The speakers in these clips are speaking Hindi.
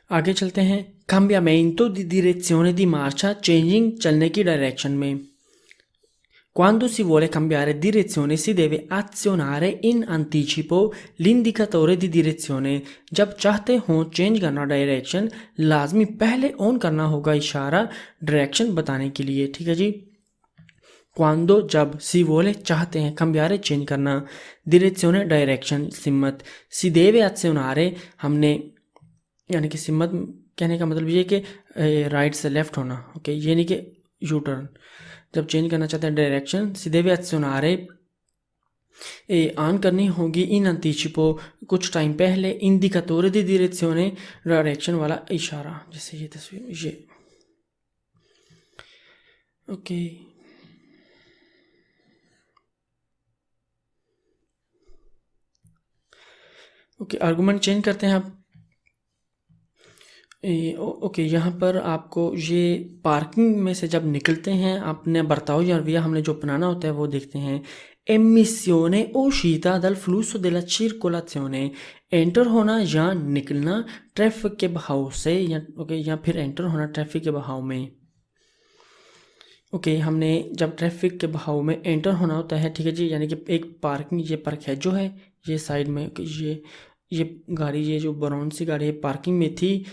आगे चलते हैं। cambiamento di direzione di marcia, changing चलने की डायरेक्शन में। Quando si vuole cambiare direzione si deve azionare in anticipo l'indicatore di direzione। जब चाहते हो चेंज करना डायरेक्शन, लाजमी पहले ऑन करना होगा इशारा डायरेक्शन बताने के लिए। ठीक है जी। क्वांडो जब, सी वोले चाहते हैं, cambiare चेंज करना, direzione डायरेक्शन, सिमत, si deve azionare हमने यानी कि सिमत कहने का मतलब ये कि राइट से लेफ्ट होना। ओके, ये नहीं कि यू टर्न। जब चेंज करना चाहते हैं डायरेक्शन, सीधे वे azionare ऑन करनी होगी इन अंतिचिपो कुछ टाइम पहले, इंडिकेटोरे दी direzione डायरेक्शन वाला इशारा, जैसे ये तस्वीर ये। ओके, ओके आर्गुमेंट चेंज करते हैं आप। ओके, यहाँ पर आपको ये पार्किंग में से जब निकलते हैं अपने बर्ताव या रवैया हमने जो अपनाना होता है वो देखते हैं। emissione o uscita dal flusso della circolazione, enter होना या निकलना ट्रैफिक के बहाव से, या फिर एंटर होना ट्रैफिक के बहाव में। ओके, हमने जब ट्रैफिक के बहाव में एंटर होना होता है, ठीक है जी, यानी कि एक पार्किंग, ये पार्क है जो है ये साइड में, ये गाड़ी, ये जो ब्राउन सी गाड़ी है पार्किंग में थी,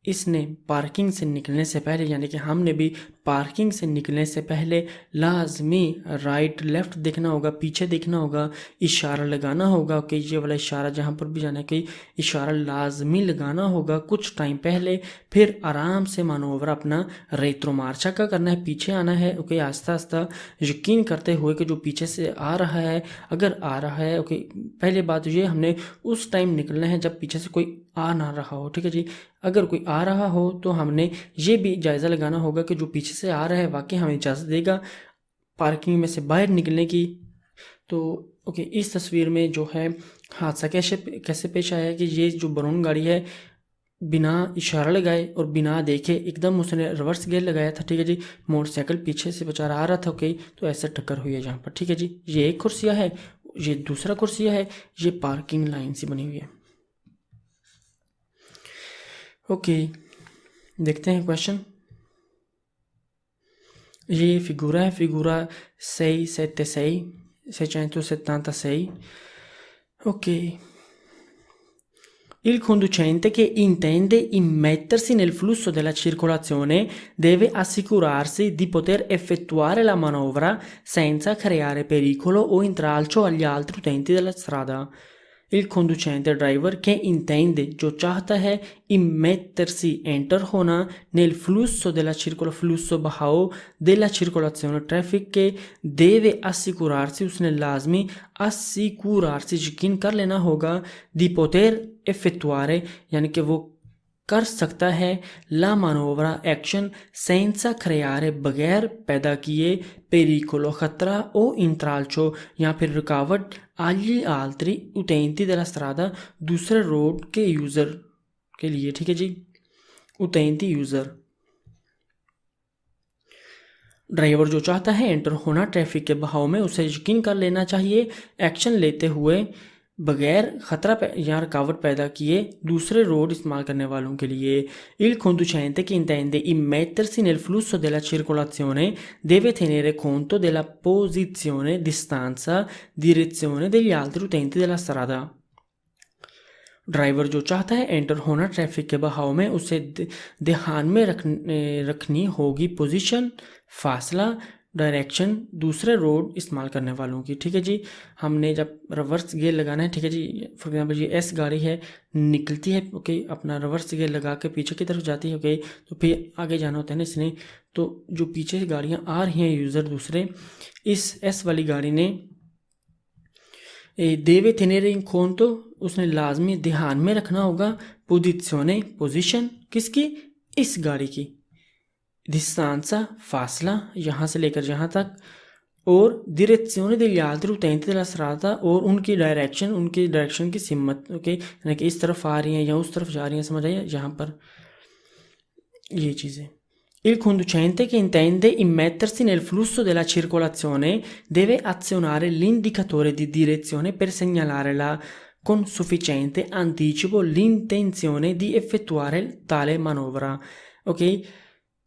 इसने पार्किंग से निकलने से पहले, यानी कि हमने भी पार्किंग से निकलने से पहले लाजमी राइट लेफ्ट देखना होगा, पीछे देखना होगा, इशारा लगाना होगा कि ये वाला इशारा जहाँ पर भी जाना है कि इशारा लाजमी लगाना होगा कुछ टाइम पहले। फिर आराम से मानोवर अपना रेत्रो मार्चा का करना है, पीछे आना है। ओके, आस्ता आस्ता यकीन करते हुए कि जो पीछे से आ रहा है, अगर आ रहा है, ओके, पहले बात ये हमने उस टाइम निकलना है जब पीछे से कोई आ ना रहा हो। ठीक है जी, अगर कोई आ रहा हो तो हमने ये भी जायज़ा लगाना होगा कि जो पीछे से आ रहा है वाकई हमें इजाज़त देगा पार्किंग में से बाहर निकलने की। तो ओके, इस तस्वीर में जो है हादसा कैसे पेश आया कि ये जो ब्राउन गाड़ी है बिना इशारा लगाए और बिना देखे एकदम उसने रिवर्स गियर लगाया था। ठीक है जी, मोटरसाइकिल पीछे से बेचारा आ रहा था। ओके, तो ऐसे टक्कर हुई है यहाँ पर। ठीक है जी, ये एक कुर्सिया है, ये दूसरा कुर्सिया है, ये पार्किंग लाइन से बनी हुई है। ओके, देखते हैं क्वेश्चन। ये फिगूरा है, फिगूरा 676, 676। Ok. Il conducente che intende immettersi nel flusso della circolazione deve assicurarsi di poter effettuare la manovra senza creare pericolo o intralcio agli altri utenti della strada. Il conducente driver che intende जो चाहता है immettersi एंटर होना nel flusso della flusso बहाव della circolazione traffic के deve assicurarsi उसने लाजमी assicurarsi यकीन कर लेना होगा di poter effettuare यानी कि वो कर सकता है ला मानोवरा एक्शन सेंसा creare बगैर पैदा किए pericolo खतरा o intralcio या फिर रुकावट agli altri utenti della strada दूसरे रोड के यूज़र के लिए। ठीक है जी, utenti यूज़र। ड्राइवर जो चाहता है एंटर होना ट्रैफिक के बहाव में उसे यकीन कर लेना चाहिए एक्शन लेते हुए बगैर खतरा या रुकावट पैदा किए दूसरे रोड इस्तेमाल करने वालों के लिए। Il conducente che intende immettersi nel flusso della circolazione deve tenere conto della posizione, distanza, direzione degli altri utenti della strada। Driver जो चाहता है एंटर होना ट्रैफिक के बहाव में उसे ध्यान में रखनी होगी पोजीशन, फासला, डायरेक्शन दूसरे रोड इस्तेमाल करने वालों की। ठीक है जी, हमने जब रिवर्स गियर लगाना है, ठीक है जी, फॉर एग्जांपल ये एस गाड़ी है निकलती है, ओके, अपना रिवर्स गियर लगा के पीछे की तरफ जाती है, ओके, तो फिर आगे जाना होता है ना इसने। तो जो पीछे से गाड़ियाँ आ रही हैं यूज़र दूसरे, इस एस वाली गाड़ी ने देवे थेनेरे खोन तो उसने लाजमी ध्यान में रखना होगा पोजिशने पोजीशन किसकी, इस गाड़ी की, डिस्टेंसा फासला यहाँ से लेकर यहाँ तक, और direzione degli altri utenti della strada और उनकी डायरेक्शन की सिमत। ओके, यानी कि इस तरफ आ रही हैं या उस तरफ जा रही हैं, समझ आइए यहाँ पर ये चीज़ें। Il conducente che intende immettersi nel flusso della circolazione deve azionare l'indicatore di direzione per segnalare la con sufficiente anticipo l'intenzione di effettuare tale manovra. Okay,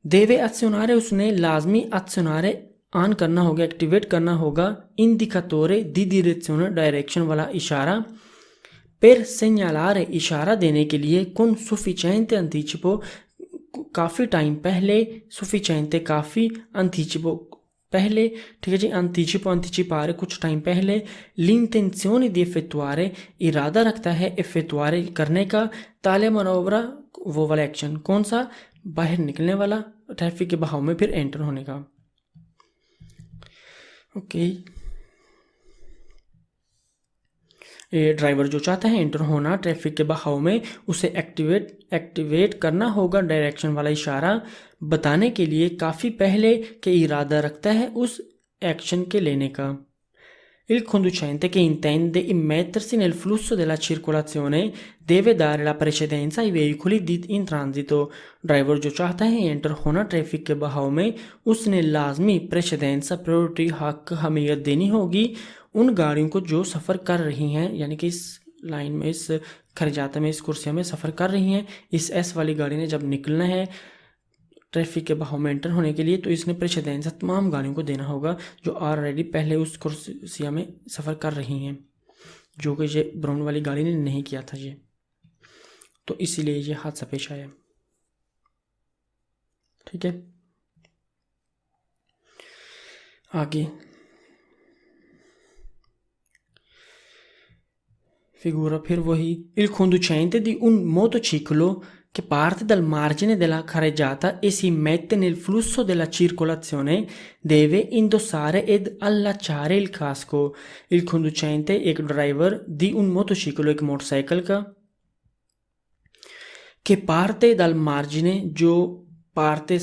deve azionare, उसने लाजमी azionare ऑन करना होगा, एक्टिवेट करना होगा indicatore di direzione, डायरेक्शन वाला इशारा, per segnalare, इशारा देने के लिए, con sufficiente anticipo, काफ़ी टाइम पहले, sufficiente काफ़ी, anticipo पहले, ठीक है जी, anticipare कुछ टाइम पहले, l'intenzione di effettuare इरादा रखता है effettuare करने का, tale manovra वो वाला एक्शन, कौन सा, बाहर निकलने वाला, ट्रैफिक के बहाव में फिर एंटर होने का। ओके, ये ड्राइवर जो चाहता है एंटर होना ट्रैफिक के बहाव में, उसे एक्टिवेट करना होगा डायरेक्शन वाला इशारा बताने के लिए काफ़ी पहले के इरादा रखता है उस एक्शन के लेने का। Il conducente che intende immettersi nel flusso della circolazione deve dare la precedenza ai veicoli in transito। Driver जो चाहता है एंटर होना ट्रैफिक के बहाव में, उसने लाजमी प्रेसिडेंसा, प्रायोरिटी, हक, हमीयत देनी होगी उन गाड़ियों को जो सफ़र कर रही हैं, यानी कि इस लाइन में, इस खरजाता में, इस कुर्सिया में सफ़र कर रही हैं। इस एस वाली गाड़ी ने जब निकलना है ट्रैफिक के बहाव में एंटर होने के लिए, तो इसने प्रेसिडेंस तमाम गाड़ियों को देना होगा जो ऑलरेडी पहले उस कुर्सिया में सफ़र कर रही हैं, जो कि ये ब्राउन वाली गाड़ी ने नहीं किया था ये, तो इसीलिए ये हादसा पेश आया। ठीक है, आगे figura फिर वही। Il conducente di un motociclo che parte dal margine della carreggiata e si mette nel flusso della circolazione deve indossare ed allacciare il casco। Il conducente, एक ड्राइवर, di un motociclo, एक मोटरसाइकिल का, che parte dal margine, जो parte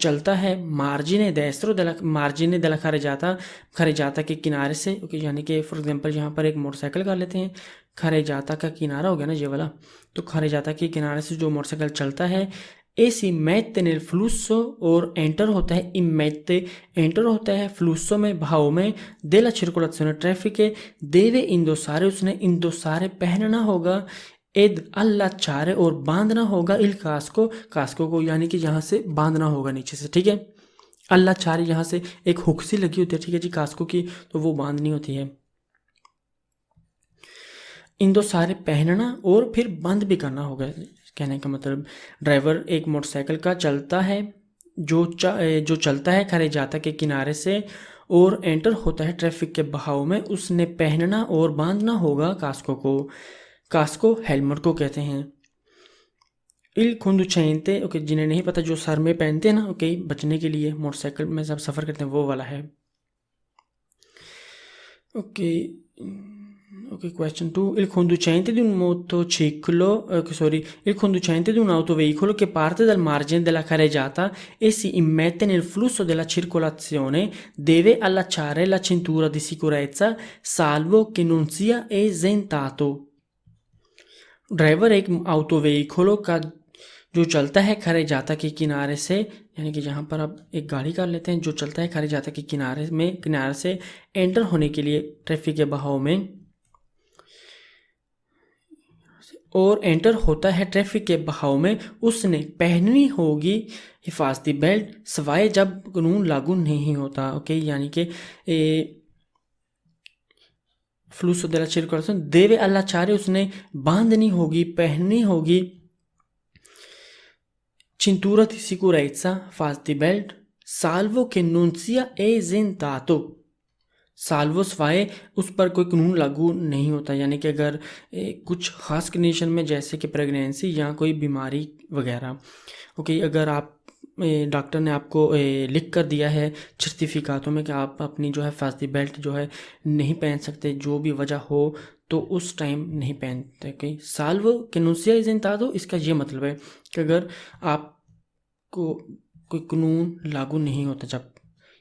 चलता है, मार्जिने डेस्ट्रो मार्जिने दला खरेजाता के किनारे से, ओके, यानी कि फॉर एग्जांपल यहाँ पर एक मोटरसाइकिल कर लेते हैं, खरेजाता का किनारा हो गया ना ये वाला, तो खरेजाता के किनारे से जो मोटरसाइकिल चलता है, एसी मैते नेल फ्लूसो, और एंटर होता है, इमेते एंटर होता है फ्लूसो में, भाव में, देला circolazione ट्रैफिक के, देवे इंदोसारे, उसने इंदोसारे पहनना होगा, एद allacciare, और बांधना होगा, इल कास्को को, यानी कि यहाँ से बांधना होगा नीचे से। ठीक है, allacciare यहाँ से एक हुक सी लगी होती है, ठीक है जी, कास्को की, तो वो बांधनी होती है। इंदोसारे पहनना और फिर बंद भी करना होगा, कहने का मतलब ड्राइवर एक मोटरसाइकिल का चलता है, जो चलता है खरेजाता के किनारे से और एंटर होता है ट्रैफिक के बहाव में, उसने पहनना और बांधना होगा कास्को को। कास्को हेलमेट को कहते हैं। इल conducente, ओके, जिन्हें नहीं पता, जो सर में पहनते हैं ना, ओके, बचने के लिए मोटरसाइकिल में जब सफ़र करते हैं, वो वाला है। Okay, question 2। Il conducente di un motociclo, il conducente di un autoveicolo che parte dal margine della carreggiata e si immette nel flusso della circolazione deve allacciare la cintura di sicurezza salvo che non sia esentato। Driver एक ऑटो व्हीकलों का जो चलता है खरेजाता के किनारे से, यानी कि जहाँ पर आप एक गाड़ी कर लेते हैं जो चलता है खरेजाता के किनारे से एंटर होने के लिए ट्रैफिक के बहाव में, और एंटर होता है ट्रैफिक के बहाव में, उसने पहननी होगी हिफाजती बेल्ट सवाए जब कानून लागू नहीं होता। ओके, यानी कि फ्लूसो देला circolazione देवे allacciare, उसने बांधनी होगी, पहननी होगी, cintura di sicurezza, हिफाजती belt, salvo che non sia esentato, साल्वो सवाए उस पर कोई कानून लागू नहीं होता, यानी कि अगर कुछ ख़ास कंडीशन में, जैसे कि प्रेगनेंसी या कोई बीमारी वगैरह, ओके, अगर आप डॉक्टर ने आपको लिख कर दिया है सर्टिफिकातों में कि आप अपनी जो है हिफाजती बेल्ट जो है नहीं पहन सकते, जो भी वजह हो, तो उस टाइम नहीं पहनते। Okay, Salvo che non sia esentato, इसका ये मतलब है कि अगर आपको कोई कानून लागू नहीं होता, जब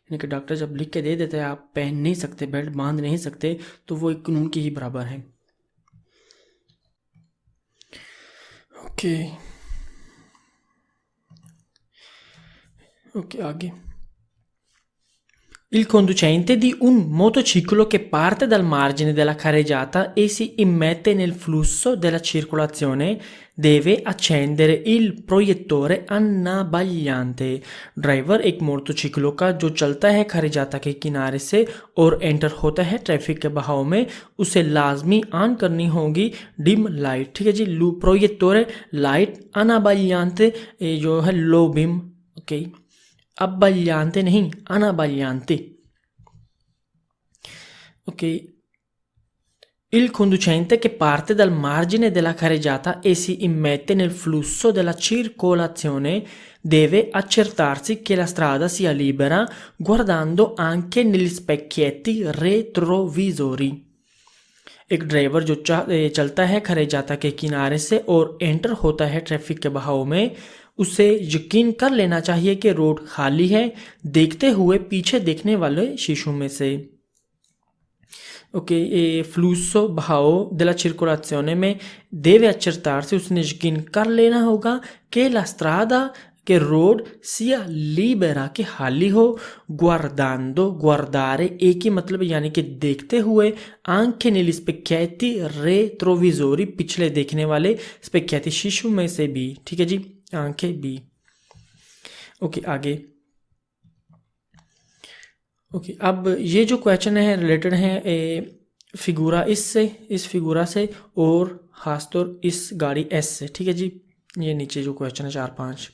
यानी कि डॉक्टर जब लिख के दे देता है आप पहन नहीं सकते, बेल्ट बांध नहीं सकते, तो वो एक कानून के ही बराबर है। ओके, आगे Il conducente di un motociclo che parte dal margine della carreggiata e si immette nel flusso della circolazione deve accendere il proiettore अन्नाबालियांते। ड्राइवर एक मोटरसाइकिलों का जो चलता है खरिजाता के किनारे से और एंटर होता है ट्रैफिक के बहाव में, उसे लाजमी ऑन करनी होगी डिम लाइट। ठीक है जी, प्रोजेक्टोरे लाइट अनाबालियांते जो है लो बिम। ओके, abbagliante नहीं anabagliante। ok, il conducente che parte dal margine della carreggiata e si immette nel flusso della circolazione deve accertarsi che la strada sia libera guardando anche negli specchietti retrovisori। एक ड्राइवर जो चलता है खरेजाता के किनारे से और एंटर होता है ट्रैफिक के बहाव में, उसे यकीन कर लेना चाहिए कि रोड खाली है देखते हुए पीछे देखने वाले शीशों में से। ओके, फ्लूसो बहाव della circolazione में deve accertarsi, उसने यकीन कर लेना होगा कि la strada che road sia libera कि खाली हो, guardando guardare एक ही मतलब यानी कि देखते हुए, anche negli specchietti retrovisori पिछले देखने वाले specchietti शीशों में से भी। ठीक है जी, anche भी। ओके, आगे। ओके, अब ये जो क्वेश्चन है रिलेटेड है फिगूरा इससे, इस फिगूरा से और खासतौर इस गाड़ी एस से। ठीक है जी, ये नीचे जो क्वेश्चन है 4-5,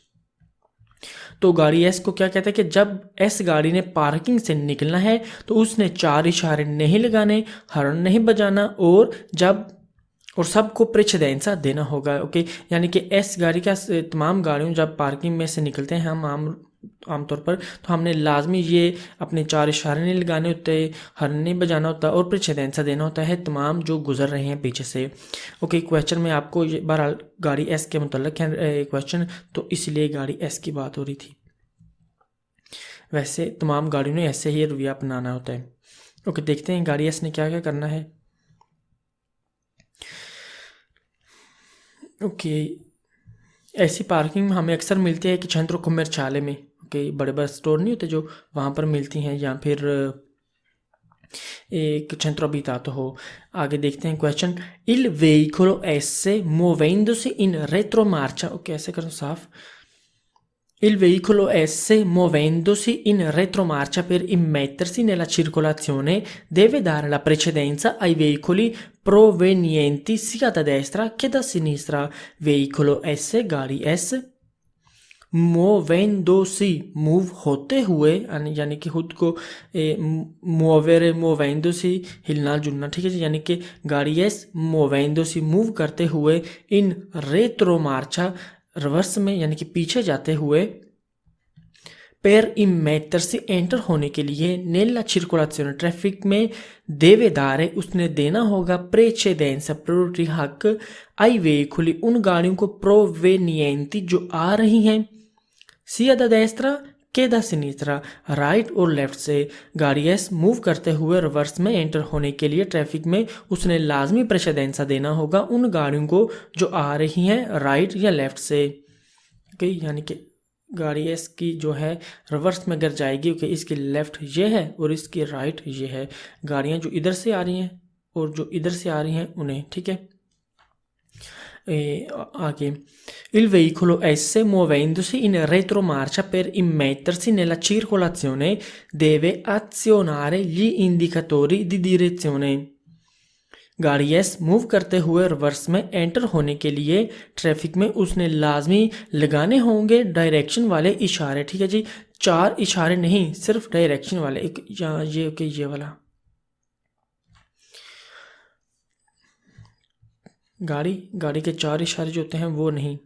तो गाड़ी एस को क्या कहता है कि जब एस गाड़ी ने पार्किंग से निकलना है तो उसने 4 इशारे नहीं लगाने, हॉर्न नहीं बजाना और सबको प्रेसिडेंसा देना होगा। ओके, यानी कि एस गाड़ी का तमाम गाड़ियों जब पार्किंग में से निकलते हैं हम आमतौर पर, तो हमने लाजमी ये अपने 4 इशारे नहीं लगाने होते, हॉर्न नहीं बजाना होता और प्रेसिडेंसा देना होता है तमाम जो गुजर रहे हैं पीछे से। ओके, क्वेश्चन में आपको ये बहरहाल गाड़ी एस के मुतल्लिक है क्वेश्चन, तो इसलिए गाड़ी एस की बात हो रही थी। वैसे तमाम गाड़ियों ने ऐसे ही रवैया अपनाना होता है। ओके, देखते हैं गाड़ी एस ने क्या क्या करना है। ओके, ऐसी पार्किंग हमें अक्सर मिलती है कि centro commerciale में। ओके, बड़े बड़े स्टोर नहीं होते जो वहाँ पर मिलती हैं, या फिर एक centro abitato हो। आगे देखते हैं question, il veicolo S muovendosi in retromarcia। Okay, ऐसे करो साफ, il veicolo S muovendosi in retromarcia per immettersi nella circolazione deve dare la precedenza ai veicoli provenienti sia da destra che da sinistra। veicolo S गाड़ी S muovendosi मूव होते हुए, यानी कि खुद को मुवेरे muovendosi हिलना जुलना। ठीक है जी, यानी कि गाड़ी S muovendosi मूव करते हुए इन retromarcia रिवर्स में यानी कि पीछे जाते हुए, per immettersi एंटर होने के लिए, nella circolazione ट्रैफिक में, deve dare उसने देना होगा, precedenza प्रायोरिटी हक, ai veicoli उन गाड़ियों को, provenienti जो आ रही हैं, sia da destra che da sinistra right और लेफ्ट से। गाड़ी एस मूव करते हुए रिवर्स में एंटर होने के लिए ट्रैफिक में उसने लाजमी प्रेसिडेंसा देना होगा उन गाड़ियों को जो आ रही हैं राइट या लेफ्ट से। ओके, यानी कि गाड़ी एस की जो है रिवर्स में अगर जाएगी, ओके, इसकी लेफ्ट ये है और इसकी राइट ये है। गाड़ियां जो इधर से आ रही हैं और जो इधर से आ रही हैं उन्हें, ठीक है। आगे, il veicolo S muovendosi in retromarcia per immettersi nella circolazione deve azionare gli indicatori di direzione। गाड़ी एस मूव करते हुए रिवर्स में एंटर होने के लिए ट्रैफिक में उसने लाजमी लगाने होंगे डायरेक्शन वाले इशारे। ठीक है जी, 4 इशारे नहीं, सिर्फ डायरेक्शन वाले, एक ये ओके ये वाला। गाड़ी के 4 इशारे जो होते हैं वो नहीं,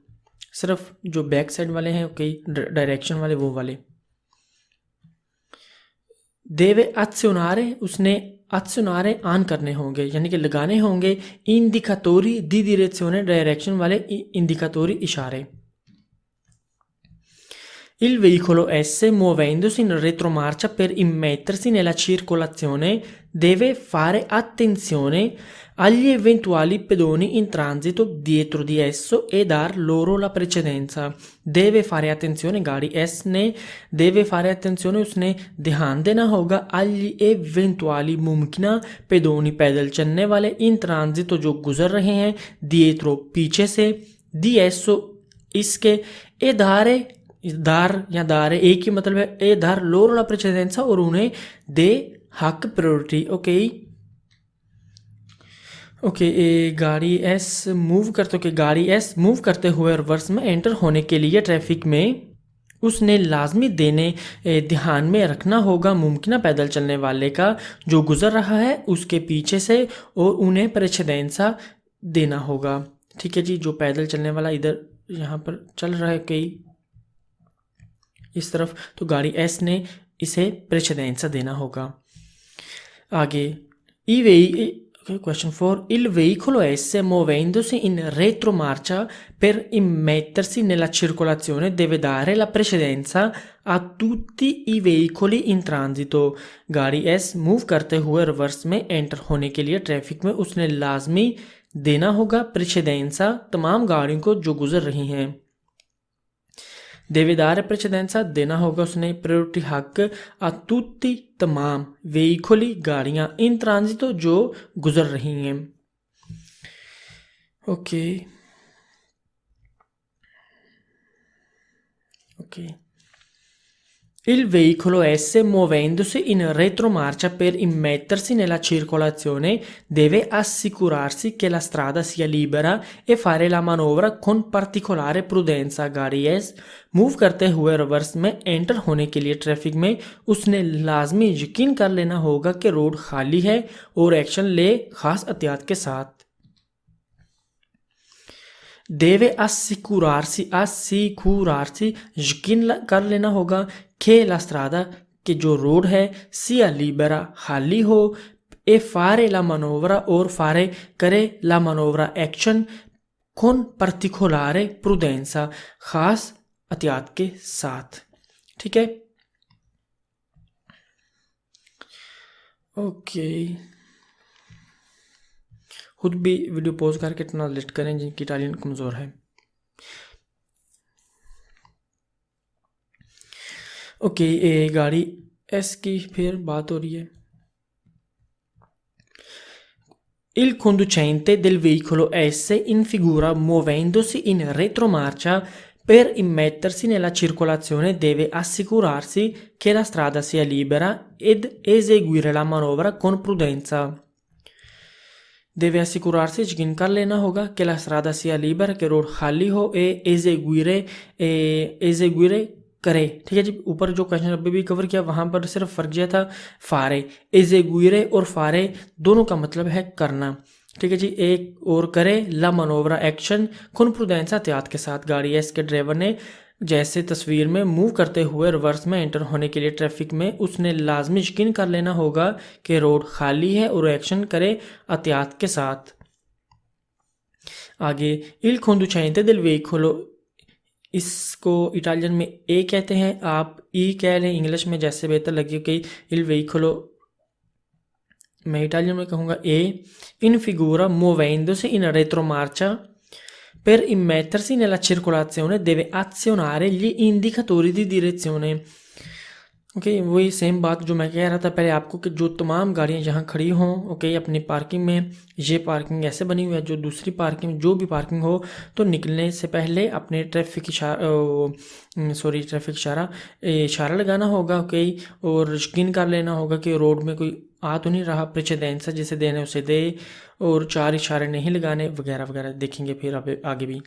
सिर्फ जो बैक साइड वाले हैं, ओके, डायरेक्शन वाले वो वाले। देवे azionare उसने azionare ऑन करने होंगे, यानी कि लगाने होंगे, indicatori di direzione डायरेक्शन वाले इंडिकाटोरी इशारे। Il veicolo S muovendosi in retromarcia per immettersi nella circolazione deve fare attenzione agli eventuali pedoni in transito dietro di esso e dar loro la precedenza। deve fare attenzione गाड़ी S ने deve fare attenzione उसने ध्यान देना होगा agli eventuali मुमकिना pedoni पैदल चलने वाले in transito जो गुजर रहे हैं dietro पीछे से di esso इसके e dare दार या दारे एक ही मतलब है ए दार loro la precedenza और उन्हें दे हक प्रायोरिटी। ओके गाड़ी एस मूव करते हुए रिवर्स में एंटर होने के लिए ट्रैफिक में उसने लाजमी ध्यान में रखना होगा मुमकिन पैदल चलने वाले का जो गुजर रहा है उसके पीछे से और उन्हें प्रेसिडेंसा देना होगा। ठीक है जी, जो पैदल चलने वाला इधर यहाँ पर चल रहा है कई इस तरफ, तो गाड़ी एस ने इसे प्रेसिडेंसा देना होगा। आगे Question 4. Il veicolo S, muovendosi in retromarcia per immettersi nella circolazione, deve dare la precedenza a tutti i veicoli in transito। गाड़ी S मूव करते हुए रिवर्स में एंटर होने के लिए ट्रैफिक में उसने लाजमी देना होगा प्रेसिडेंसा तमाम गाड़ियों को जो गुजर रही हैं। देवेदार प्रेसिडेंसा देना होगा उसने प्रायोरिटी हक आ तुत्ती तमाम वेहिकली गाड़ियां इन ट्रांजितो जो गुजर रही हैं। Okay Il veicolo S, muovendosi in retromarcia per immettersi nella circolazione, deve assicurarsi che la strada sia libera e fare la manovra con particolare prudenza। गाड़ी S मूव करते हुए रिवर्स में एंटर होने के लिए ट्रैफिक में उसने लाजमी यकीन कर लेना होगा कि रोड खाली है और एक्शन ले खास एहतियात के साथ। deve assicurarsi यकीन कर लेना होगा che la strada कि जो रोड है sia libera खाली हो e fare la manovra और fare करे la manovra action con particolare prudenza खास एहतियात के साथ। ठीक है ओके खुद भी वीडियो पॉज करके ट्रांसलेट करें जिनकी इटालियन कमज़ोर है। ओके गाड़ी एस की फिर बात हो रही है। Il conducente del veicolo S in figura muovendosi in retromarcia per immettersi nella circolazione deve assicurarsi che la strada sia libera ed eseguire la manovra con prudenza। deve assicurarsi यकीन कर लेना होगा कि la strada sia libera कि रोड खाली हो e eseguire करे। ठीक है जी, ऊपर जो क्वेश्चन अभी भी कवर किया वहाँ पर सिर्फ फर्क यह था फारे एजेगुइरे और फारे दोनों का मतलब है करना। ठीक है जी, एक और करे ला मनोवरा एक्शन खुन प्रुडेंसा एहतियात के साथ। गाड़ी एस के ड्राइवर ने जैसे तस्वीर में मूव करते हुए रिवर्स में एंटर होने के लिए ट्रैफिक में उसने लाजमी यकीन कर लेना होगा कि रोड खाली है और एक्शन करे एहतियात के साथ। आगे il conducente del veicolo, इसको इटालियन में ए कहते हैं, आप ई कह लें इंग्लिश में जैसे बेहतर लगे कि il veicolo मैं इटालियन में कहूँगा ए। in figura muovendosi in retromarcia per immettersi nella circolazione deve azionare gli indicatori di direzione। Okay वही सेम बात जो मैं कह रहा था पहले आपको कि जो तमाम गाड़ियां जहां खड़ी हों ओके अपनी पार्किंग में, ये पार्किंग ऐसे बनी हुई है जो दूसरी पार्किंग जो भी पार्किंग हो तो निकलने से पहले अपने ट्रैफिक इशारा लगाना होगा ओके और यकीन कर लेना होगा कि रोड में कोई आ तो नहीं रहा, प्रेसिडेंसा जिसे देने उसे दे और 4 इशारे नहीं लगाने वगैरह वगैरह देखेंगे फिर आगे भी।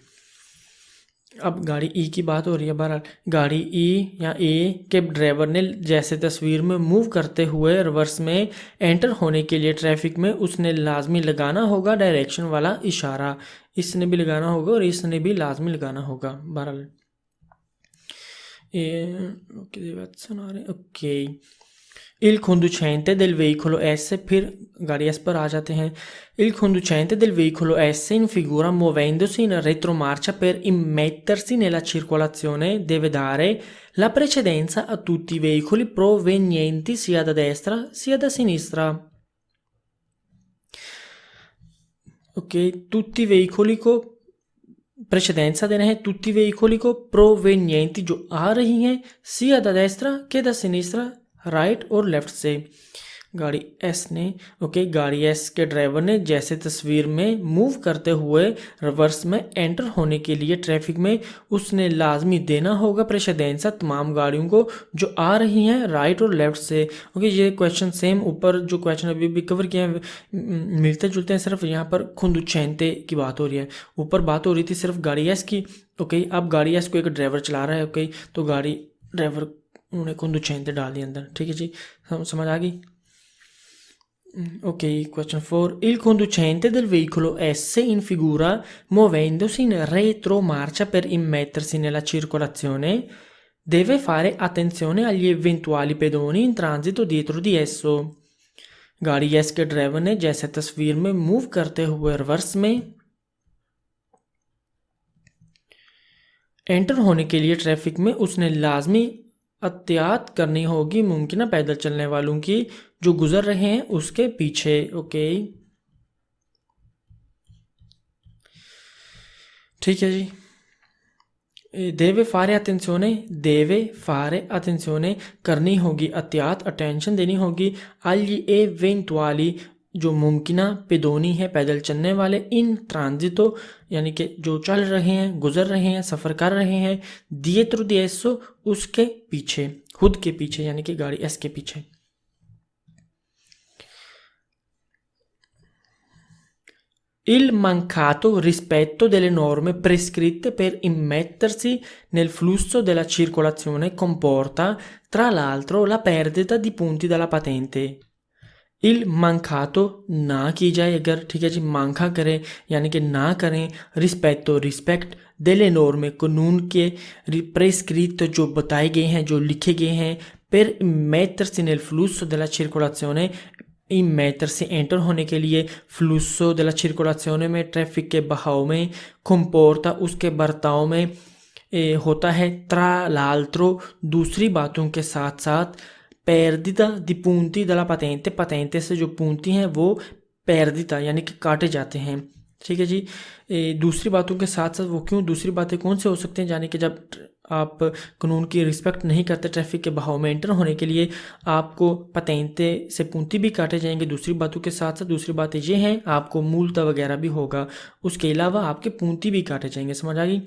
अब गाड़ी ई की बात हो रही है। बहरहाल गाड़ी ई या ए के ड्राइवर ने जैसे तस्वीर में मूव करते हुए रिवर्स में एंटर होने के लिए ट्रैफिक में उसने लाजमी लगाना होगा डायरेक्शन वाला इशारा। इसने भी लगाना होगा और इसने भी लाजमी लगाना होगा। बहरहाल okay Il conducente del veicolo S, फिर गाड़ी S पर आ जाते हैं। Il conducente del veicolo S in figura muovendosi in retromarcia per immettersi nella circolazione deve dare la precedenza a tutti i veicoli provenienti sia da destra sia da sinistra। Okay, tutti i veicoli को precedenza देना है, tutti i veicoli को provenienti जो आ रही हैं sia da destra che da sinistra, right और लेफ्ट से। गाड़ी एस ने ओके गाड़ी एस के ड्राइवर ने जैसे तस्वीर में मूव करते हुए रिवर्स में एंटर होने के लिए ट्रैफिक में उसने लाजमी देना होगा प्रेशदेंसा तमाम गाड़ियों को जो आ रही हैं राइट और लेफ्ट से। ओके, ये क्वेश्चन सेम ऊपर जो क्वेश्चन अभी भी कवर किए हैं मिलते जुलते हैं, सिर्फ यहाँ पर खुंदुचैनते की बात हो रही है। ऊपर बात हो रही थी सिर्फ गाड़ी एस की। ओके, अब गाड़ी एस को एक ड्राइवर चला रहा है। ओके, तो गाड़ी ड्राइवर उन्होंने खुंदुचैनते डाल दिया अंदर। ठीक है जी, समझ आ गई। Ok, question 4. Il conducente del veicolo S in figura, muovendosi in retromarcia per immettersi nella circolazione, deve fare attenzione agli eventuali pedoni in transito dietro di esso. गाड़ी एस के ड्राइवर ने जैसे तस्वीर में मूव करते हुए रिवर्स में एंटर होने के लिए ट्रैफिक में उसने लाजमी एहतियात करनी होगी मुमकिन पैदल चलने वालों की जो गुजर रहे हैं उसके पीछे। ओके, ठीक है जी। देवे फारे अटेंशने करनी होगी एहतियात अटेंशन देनी होगी। अगली एवेंटुअली जो मुमकिना पेदोनी है पैदल चलने वाले, इन ट्रांजिटो यानी कि जो चल रहे हैं गुजर रहे हैं सफ़र कर रहे हैं, दिएत्रो दिएसो उसके पीछे खुद के पीछे यानी कि गाड़ी एस के पीछे। Il mancato rispetto delle norme prescritte per immettersi nel flusso della circolazione comporta, tra l'altro, la perdita di punti dalla patente. Il mancato ना की जाए अगर, ठीक है जी, मांखा करें यानी कि ना करें, रिस्पेक्टो रिस्पेक्ट, delle norme कानून के, prescritte जो बताए गए हैं जो लिखे गए हैं, per immettersi nel flusso della circolazione emitter से एंटर होने के लिए, फ्लूसो della circolazione में ट्रैफिक के बहाव में, कंपोर्टा उसके बर्ताव में होता है, tra l'altro दूसरी बातों के साथ साथ, perdita di punti della patente patente से जो पूंती हैं वो perdita यानी कि काटे जाते हैं। ठीक है जी, दूसरी बातों के साथ साथ वो क्यों, दूसरी बातें कौन से हो सकते हैं, यानी कि जब आप कानून की रिस्पेक्ट नहीं करते ट्रैफिक के बहाव में एंटर होने के लिए आपको पतेंते से पूंती भी काटे जाएंगे। दूसरी बातों के साथ साथ दूसरी बातें ये हैं आपको मूलता वगैरह भी होगा, उसके अलावा आपके पूंती भी काटे जाएंगे। समझ आ गई।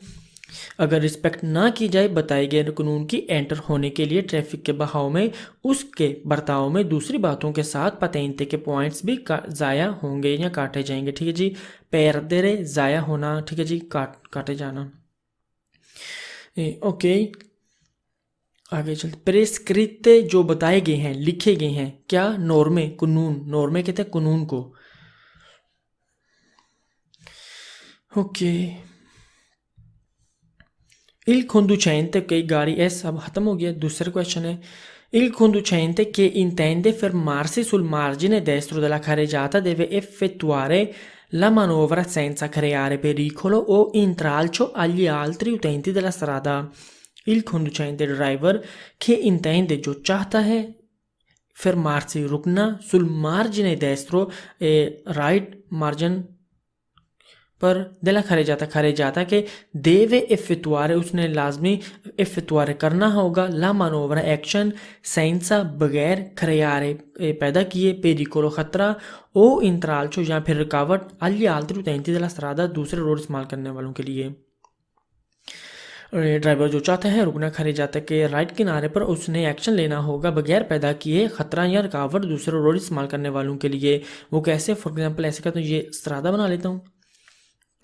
अगर रिस्पेक्ट ना की जाए बताए गए कानून की एंटर होने के लिए ट्रैफिक के बहाव में उसके बर्ताव में दूसरी बातों के साथ पतेंते के पॉइंट्स भी ज़ाया होंगे या काटे जाएंगे। ठीक है जी, पेरदेरे ज़ाया होना, ठीक है जी, काटे जाना। ओके, आगे चलते। प्रेस्क्रिप्टे जो बताए गए हैं लिखे गए हैं, क्या, नॉर्मे कानून, नॉर्मे कहते हैं कानून को। ओके, Il conducente, ok, गाड़ी एस अब खत्म हो गया। दूसरा क्वेश्चन है, Il conducente che intende fermarsi sul margine destro della carreggiata deve effettuare la manovra senza creare pericolo o intralcio agli altri utenti della strada. Il conducente driver che intende जो चाहता है fermarsi रुकना sul margine destro right margin पर della carreggiata के देवे effettuare उसने लाजमी effettuare करना होगा ला मानोवरा एक्शन senza बगैर creare पैदा किए pericolo खतरा o intralcio या फिर रुकावट agli altri utenti della strada दूसरे रोड इस्तेमाल करने वालों के लिए। ड्राइवर जो चाहता है रुकना खरेजाता के राइट किनारे पर उसने एक्शन लेना होगा बगैर पैदा किए खतरा या रुकावट दूसरे रोड इस्तेमाल करने वालों के लिए। वो कैसे, फॉर एग्जांपल ऐसे कहता हूँ, ये स्त्रादा बना लेता हूँ,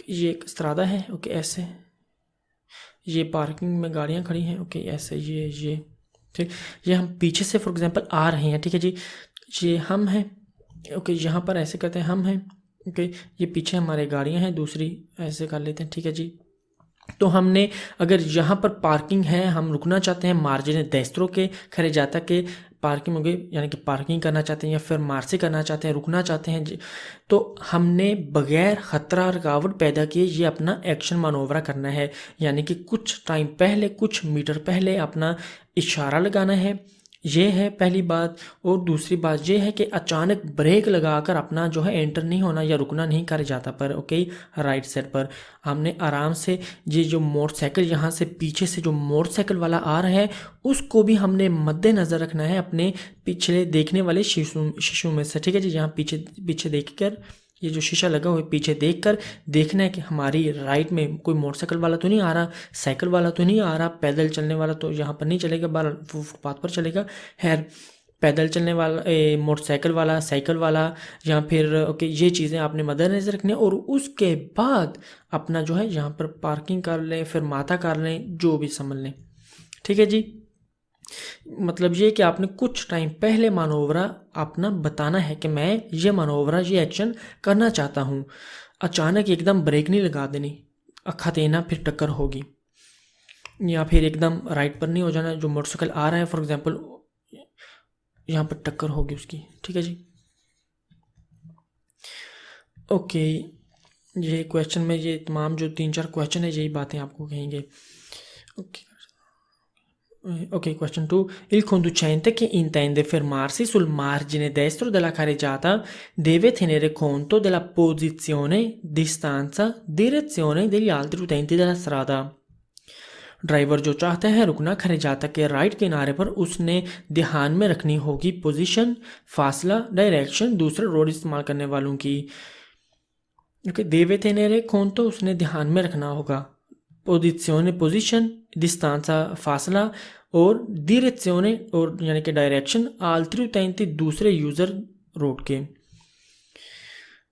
ये एक स्त्रादा है। ओके, ऐसे ये पार्किंग में गाड़ियाँ खड़ी हैं। ओके, ऐसे ये ठीक, ये हम पीछे से फॉर एग्जांपल आ रहे हैं। ठीक है जी, ये हम हैं। ओके, यहाँ पर ऐसे कहते हैं हम हैं। ओके, ये पीछे हमारे गाड़ियाँ हैं, दूसरी ऐसे कर लेते हैं। ठीक है जी, तो हमने अगर यहाँ पर पार्किंग है, हम रुकना चाहते हैं मार्जिन डेस्ट्रो के खरेजाता के पार्किंग हो गई, यानी कि पार्किंग करना चाहते हैं या फिर मार्सी करना चाहते हैं, रुकना चाहते हैं, तो हमने बगैर ख़तरा रुकावट पैदा किए ये अपना एक्शन मानोवरा करना है। यानी कि कुछ टाइम पहले, कुछ मीटर पहले अपना इशारा लगाना है ये है पहली बात। और दूसरी बात ये है कि अचानक ब्रेक लगाकर अपना जो है एंटर नहीं होना या रुकना नहीं कर जाता पर ओके राइट साइड पर हमने आराम से ये जो मोटरसाइकिल यहाँ से पीछे से जो मोटरसाइकिल वाला आ रहा है उसको भी हमने मद्देनज़र रखना है अपने पिछले देखने वाले शीशों में से, ठीक है जी। यहाँ पीछे पीछे देखकर ये जो शीशा लगा हुआ है पीछे देखकर देखना है कि हमारी राइट में कोई मोटरसाइकिल वाला तो नहीं आ रहा, साइकिल वाला तो नहीं आ रहा, पैदल चलने वाला तो यहाँ पर नहीं चलेगा, बाहर फुटपाथ पर चलेगा। खैर पैदल चलने वाला, मोटरसाइकिल वाला, साइकिल वाला या फिर ओके ये चीज़ें आपने मद्देनज़र रखनी है। और उसके बाद अपना जो है यहाँ पर पार्किंग कर लें, फिर माता कर लें, जो भी समझ लें, ठीक है जी। मतलब ये कि आपने कुछ टाइम पहले मानोवरा अपना बताना है कि मैं ये मानोवरा ये एक्शन करना चाहता हूँ। अचानक एकदम ब्रेक नहीं लगा देनी, अखा देना फिर टक्कर होगी, या फिर एकदम राइट पर नहीं हो जाना। जो मोटरसाइकिल आ रहा है फॉर एग्जांपल यहाँ पर टक्कर होगी उसकी, ठीक है जी। ओके ये क्वेश्चन में ये तमाम जो 3-4 क्वेश्चन है यही बातें आपको कहेंगे। Ok, question 2. Il conducente che intende fermarsi sul margine destro della carreggiata deve tenere conto della posizione, distanza, direzione degli altri utenti della strada. Driver जो चाहता है रुकना खरेजाता के राइट किनारे पर उसने ध्यान में रखनी होगी पोजीशन, फासला, डायरेक्शन दूसरे रोड इस्तेमाल करने वालों की। ओके देवे तेनेरे conto उसने ध्यान में रखना होगा, पोजिzione पोजीशन, distanza फासला और direzione और यानी कि डायरेक्शन, altri utenti दूसरे यूज़र रोड के।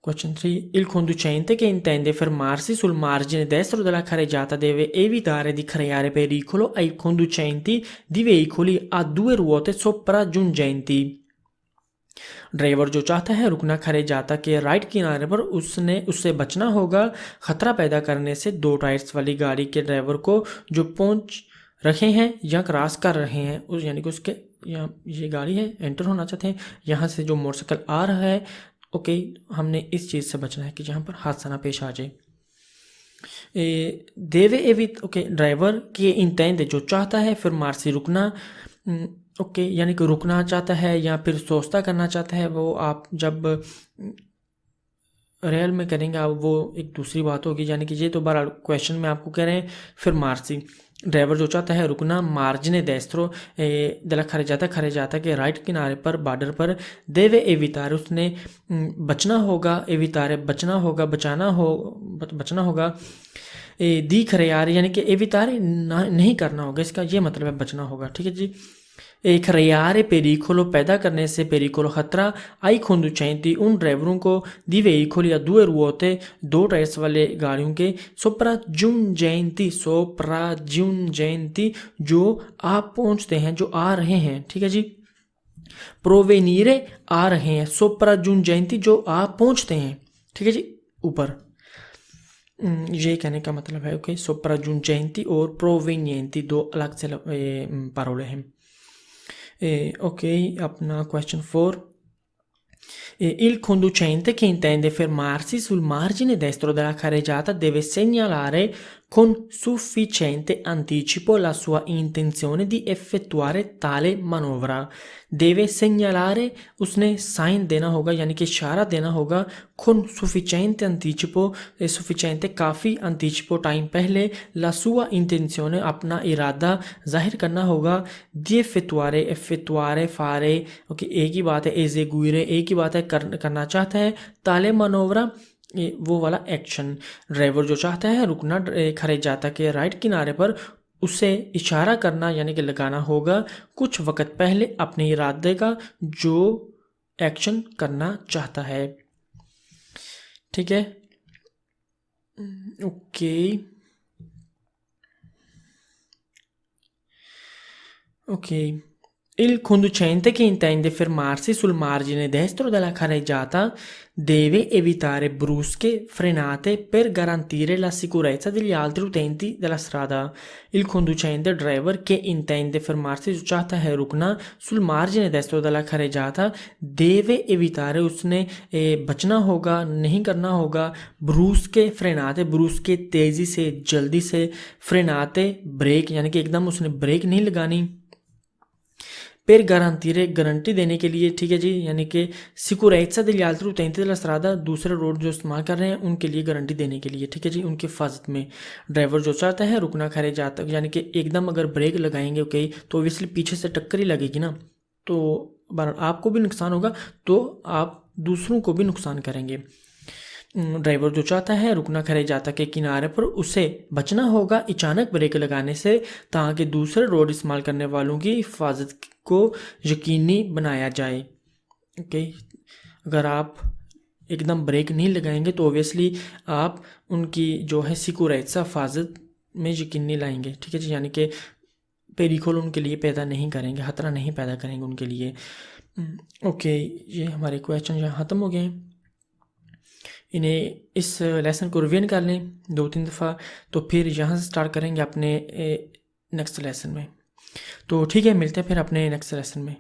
Question 3. Il conducente che intende fermarsi sul margine destro della carreggiata deve evitare di creare pericolo ai conducenti di veicoli a 2 ruote sopraggiungenti. Driver जो चाहता है रुकना खरेजाता के राइट किनारे पर उससे बचना होगा खतरा पैदा करने से 2 टायर्स वाली गाड़ी के ड्राइवर को जो पहुंच रहे हैं या क्रॉस कर रहे हैं उस यानी कि उसके यहाँ ये गाड़ी है एंटर होना चाहते हैं, यहाँ से जो मोटरसाइकिल आ रहा है ओके हमने इस चीज़ से बचना है कि जहाँ पर हादसा ना पेश आ जाए। देवे एवित ओके ड्राइवर के इंटेंड जो चाहता है फिर मार्सी रुकना ओके यानी कि रुकना चाहता है या फिर सोचता करना चाहता है, वो आप जब रियल में करेंगे आप वो एक दूसरी बात होगी। यानी कि ये तो बार क्वेश्चन में आपको कह रहे हैं फिर मार्सी ड्राइवर जो चाहता है रुकना मार्जिने डेस्ट्रो दला खरेजाता के राइट किनारे पर बॉर्डर पर देवे एवितारे उसने बचना होगा, एवितारे बचना होगा, बचना होगा दी खरेयारे यानी कि एवितारे नहीं करना होगा, इसका ये मतलब है बचना होगा, ठीक है जी। एक रेयारे पेरिकोलो पैदा करने से पेरिकोलो खतरा आई conducenti उन ड्राइवरों को दी veicoli या 2 ruote 2 टायर्स वाले गाड़ियों के sopraggiungenti जो आप पहुंचते हैं, जो आ रहे हैं, ठीक है जी। प्रोवेनीरे आ रहे हैं, sopraggiungenti जो आप पहुंचते हैं, ठीक है जी ऊपर। ये कहने का मतलब है ओके sopraggiungenti और provenienti 2 अलग से पारोले हैं। Ok, अपना question 4. Il conducente che intende fermarsi sul margine destro della carreggiata deve segnalare con sufficiente anticipo la sua intenzione di effettuare tale manovra. Deve segnalare उसने साइन देना होगा यानी कि इशारा देना होगा con sufficiente anticipo, sufficiente काफ़ी anticipo टाइम पहले, la sua intenzione अपना इरादा जाहिर करना होगा, di effettuare fare ओके एक ही बात है, eseguire एक ही बात है, करना चाहता है, tale manovra वो वाला एक्शन। ड्राइवर जो चाहता है रुकना खरेजाता के राइट किनारे पर उसे इशारा करना यानी कि लगाना होगा कुछ वक्त पहले अपने इरादे का जो एक्शन करना चाहता है, ठीक है okay. Il conducente che intende fermarsi sul margine destro della carreggiata deve evitare brusche frenate per garantire la sicurezza degli altri utenti della strada. Il conducente driver che intende fermarsi जो चाहता है रुकना sul margine destro della carreggiata deve evitare उसने बचना होगा, नहीं करना होगा, brusche frenate brusche तेजी से जल्दी से, frenate ब्रेक यानी कि एकदम उसने ब्रेक नहीं लगानी, per garantire गारंटी देने के लिए, ठीक है जी, यानी कि सिक्योरेज़za degli altri utenti della strada, दूसरे रोड जो इस्तेमाल कर रहे हैं उनके लिए गारंटी देने के लिए, ठीक है जी, उनकी हिफाजत में। ड्राइवर जो चाहता है रुकना खड़े जाता, यानी कि एकदम अगर ब्रेक लगाएंगे ओके तो ऑब्वियसली पीछे से टक्कर ही लगेगी ना, तो आपको भी नुकसान होगा, तो आप दूसरों को भी नुकसान करेंगे। ड्राइवर जो चाहता है रुकना खड़े जाता के किनारे पर, उसे बचना होगा अचानक ब्रेक लगाने से, ताकि दूसरे रोड इस्तेमाल करने वालों की हिफाजत को यकीनी बनाया जाए। ओके, अगर आप एकदम ब्रेक नहीं लगाएंगे तो ओबियसली आप उनकी जो है सिक्योरेज़za हिफाजत में यकीन नहीं लाएंगे, ठीक है जी, यानी कि पेरिकोल उनके लिए पैदा नहीं करेंगे, खतरा नहीं पैदा करेंगे उनके लिए। ओके, ये हमारे क्वेश्चन यहाँ ख़त्म हो गए हैं। इन्हें इस लेसन को रिवीजन कर लें 2-3 दफ़ा, तो फिर यहाँ से स्टार्ट करेंगे अपने नेक्स्ट लेसन में। तो ठीक है, मिलते हैं फिर अपने नेक्स्ट लेसन में।